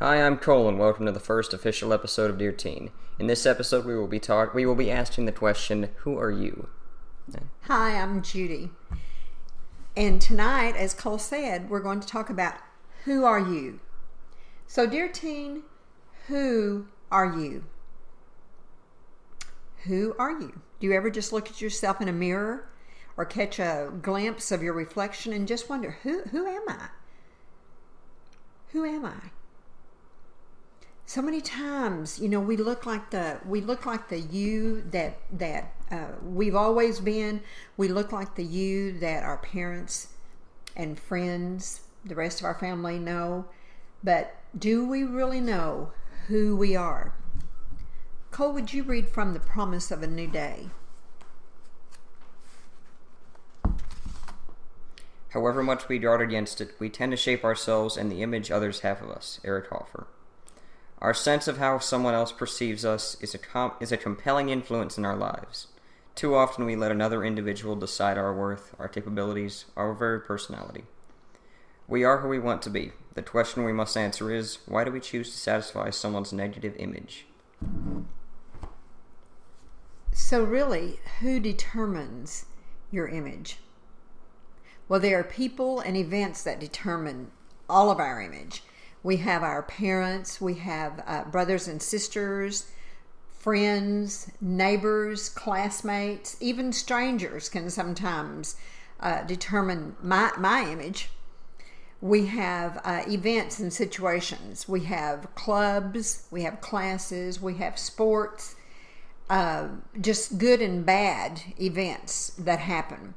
Hi, I'm Cole, and welcome to the first official episode of Dear Teen. In this episode, we will be asking the question, "Who are you?" Hi, I'm Judy. And tonight, as Cole said, we're going to talk about who are you? So, dear teen, who are you? Who are you? Do you ever just look at yourself in a mirror or catch a glimpse of your reflection and just wonder, who am I? Who am I? So many times, we look like the you that we've always been. We look like the you that our parents and friends, the rest of our family know. But do we really know who we are? Cole, would you read from the Promise of a New Day? However much we guard against it, we tend to shape ourselves in the image others have of us. Eric Hoffer. Our sense of how someone else perceives us is a compelling influence in our lives. Too often we let another individual decide our worth, our capabilities, our very personality. We are who we want to be. The question we must answer is, why do we choose to satisfy someone's negative image? So really, who determines your image? Well, there are people and events that determine all of our image. We have our parents, we have brothers and sisters, friends, neighbors, classmates, even strangers can sometimes determine my image. We have events and situations. We have clubs, we have classes, we have sports, just good and bad events that happen.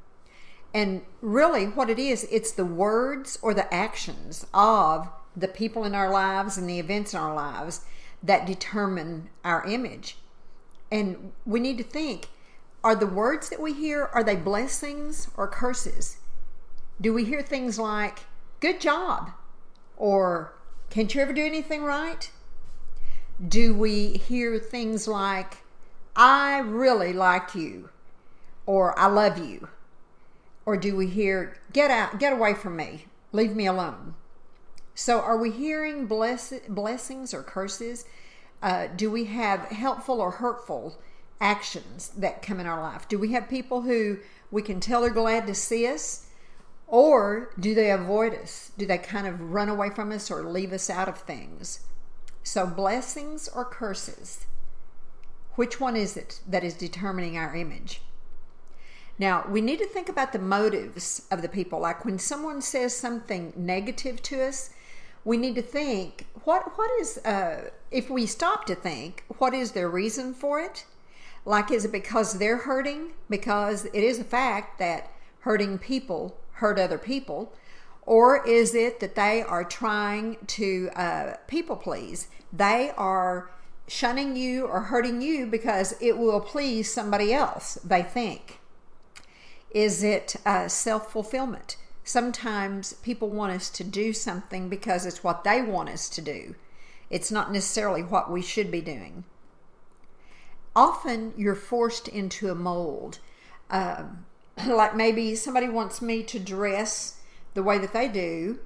And really what it is, it's the words or the actions of the people in our lives and the events in our lives that determine our image. And we need to think, are the words that we hear, are they blessings or curses? Do we hear things like, good job, or can't you ever do anything right? Do we hear things like, I really like you, or I love you? Or do we hear, get out, get away from me, leave me alone? So are we hearing blessings or curses? Do we have helpful or hurtful actions that come in our life? Do we have people who we can tell are glad to see us? Or do they avoid us? Do they kind of run away from us or leave us out of things? So blessings or curses? Which one is it that is determining our image? Now, we need to think about the motives of the people. Like when someone says something negative to us, we need to think, what is, if we stop to think, what is their reason for it? Like, is it because they're hurting? Because it is a fact that hurting people hurt other people. Or is it that they are trying to people please? They are shunning you or hurting you because it will please somebody else, they think. Is it self-fulfillment? Sometimes people want us to do something because it's what they want us to do. It's not necessarily what we should be doing. Often you're forced into a mold. Like maybe somebody wants me to dress the way that they do,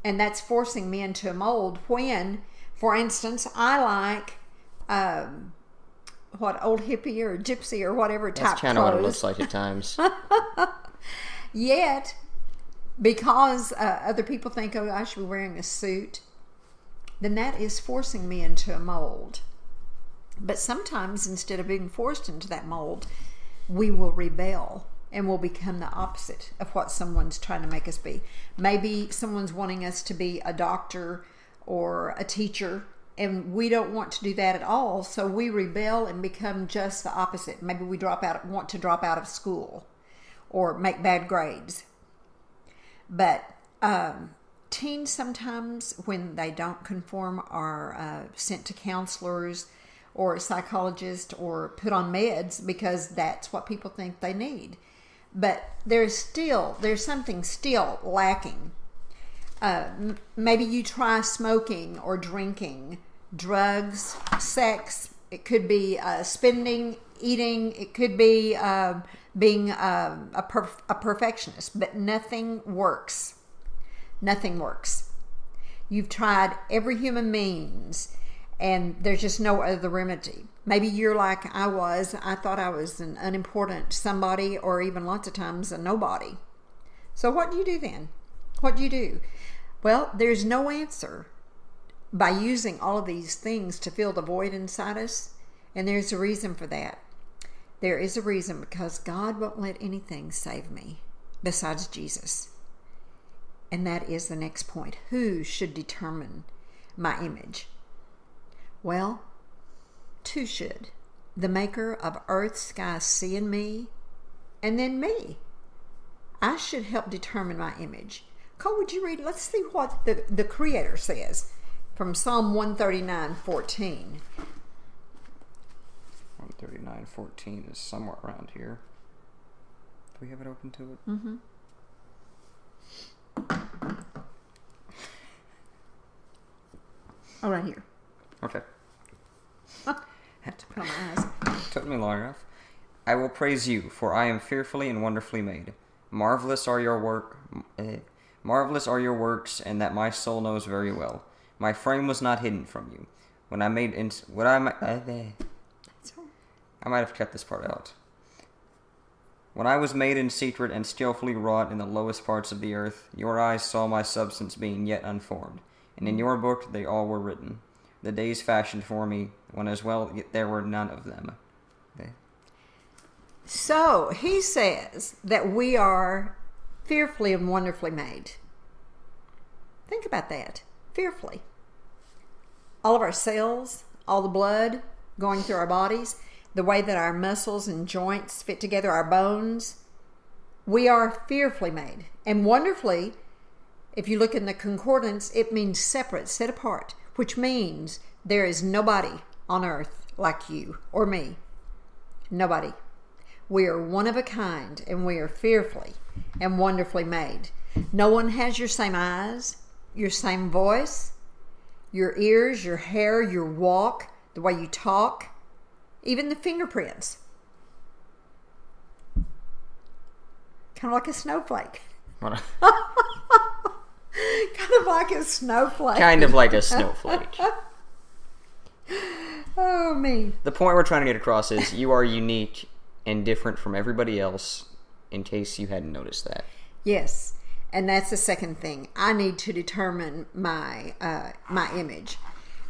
and that's forcing me into a mold when, for instance, I like old hippie or gypsy or whatever type clothes. That's kind of what it looks like at times. Yet, because other people think, oh, I should be wearing a suit, then that is forcing me into a mold. But sometimes, instead of being forced into that mold, we will rebel and will become the opposite of what someone's trying to make us be. Maybe someone's wanting us to be a doctor or a teacher, and we don't want to do that at all, so we rebel and become just the opposite. Maybe we want to drop out of school or make bad grades. But teens sometimes, when they don't conform, are sent to counselors or psychologists or put on meds because that's what people think they need. But there's something still lacking. Maybe you try smoking or drinking, drugs, sex. It could be spending, eating. It could be being a perfectionist. But nothing works. Nothing works. You've tried every human means, and there's just no other remedy. Maybe you're like I was. I thought I was an unimportant somebody, or even lots of times a nobody. So what do you do then? What do you do? Well, there's no answer by using all of these things to fill the void inside us, and there's a reason for that. There is a reason, because God won't let anything save me besides Jesus. And that is the next point. Who should determine my image? Well, two should. The maker of earth, sky, sea, and me, and then me. I should help determine my image. Cole, would you read? Let's see what the Creator says from Psalm 139:14. 139:14 is somewhere around here. Do we have it open to it? Mm-hmm. Oh, right here. Okay. Have to put on my eyes. Took me long enough. I will praise you, for I am fearfully and wonderfully made. Marvelous are your works, and that my soul knows very well. My frame was not hidden from you. When I made I might have cut this part out. When I was made in secret and skillfully wrought in the lowest parts of the earth, your eyes saw my substance being yet unformed, and in your book they all were written. The days fashioned for me, when as well there were none of them. Okay. So he says that we are fearfully and wonderfully made. Think about that. Fearfully. All of our cells, all the blood going through our bodies, the way that our muscles and joints fit together, our bones, we are fearfully made. And wonderfully, if you look in the concordance, it means separate, set apart, which means there is nobody on earth like you or me. Nobody. We are one of a kind, and we are fearfully and wonderfully made. No one has your same eyes, your same voice, your ears, your hair, your walk, the way you talk, even the fingerprints. Kind of like a snowflake. What? Kind of like a snowflake. Kind of like a snowflake. Oh, me. The point we're trying to get across is you are unique and different from everybody else, in case you hadn't noticed that. Yes, and that's the second thing. I need to determine my image,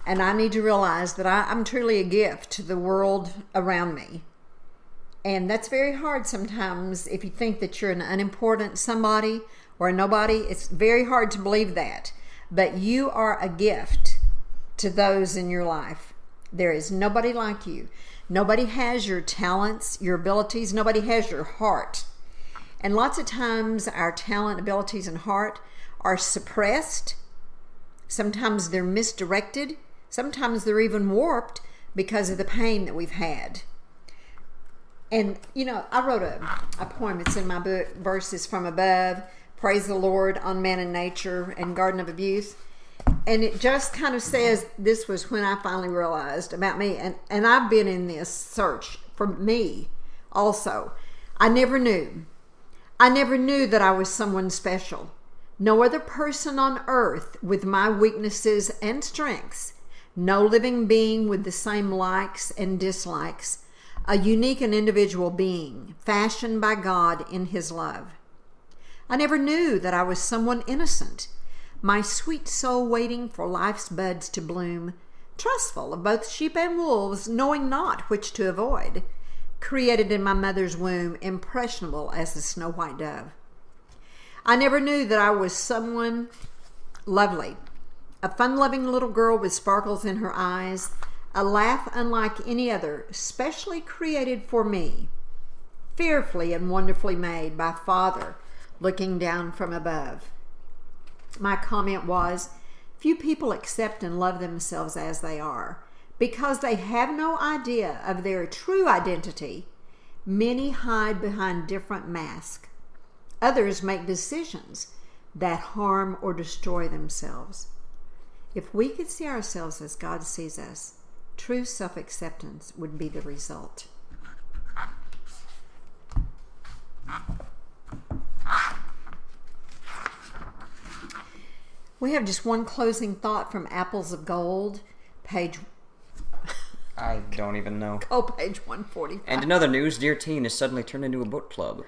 and I need to realize that I'm truly a gift to the world around me. And that's very hard sometimes if you think that you're an unimportant somebody or a nobody. It's very hard to believe that. But you are a gift to those in your life. There is nobody like you. Nobody has your talents, your abilities. Nobody has your heart. And lots of times our talent, abilities, and heart are suppressed. Sometimes they're misdirected. Sometimes they're even warped because of the pain that we've had. And, you know, I wrote a poem. It's in my book, Verses from Above, Praise the Lord on Man and Nature, and Garden of Abuse. And it just kind of says, this was when I finally realized about me. And I've been in this search for me also. I never knew that I was someone special. No other person on earth with my weaknesses and strengths. No living being with the same likes and dislikes. A unique and individual being, fashioned by God in His love. I never knew that I was someone innocent, my sweet soul waiting for life's buds to bloom, trustful of both sheep and wolves, knowing not which to avoid, created in my mother's womb, impressionable as the snow-white dove. I never knew that I was someone lovely, a fun-loving little girl with sparkles in her eyes, a laugh unlike any other, specially created for me, fearfully and wonderfully made by Father looking down from above. My comment was, few people accept and love themselves as they are. Because they have no idea of their true identity, many hide behind different masks. Others make decisions that harm or destroy themselves. If we could see ourselves as God sees us, true self-acceptance would be the result. We have just one closing thought from Apples of Gold, page I don't even know. page 145. And in other news, Dear Teen has suddenly turned into a book club.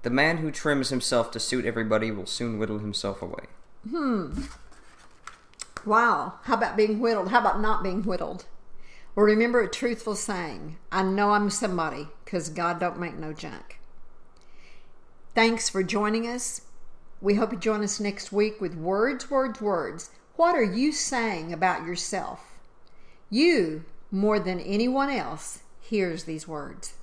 The man who trims himself to suit everybody will soon whittle himself away. Wow. How about being whittled? How about not being whittled? Well, remember a truthful saying. I know I'm somebody because God don't make no junk. Thanks for joining us. We hope you join us next week with Words, Words, Words. What are you saying about yourself? You, more than anyone else, hears these words.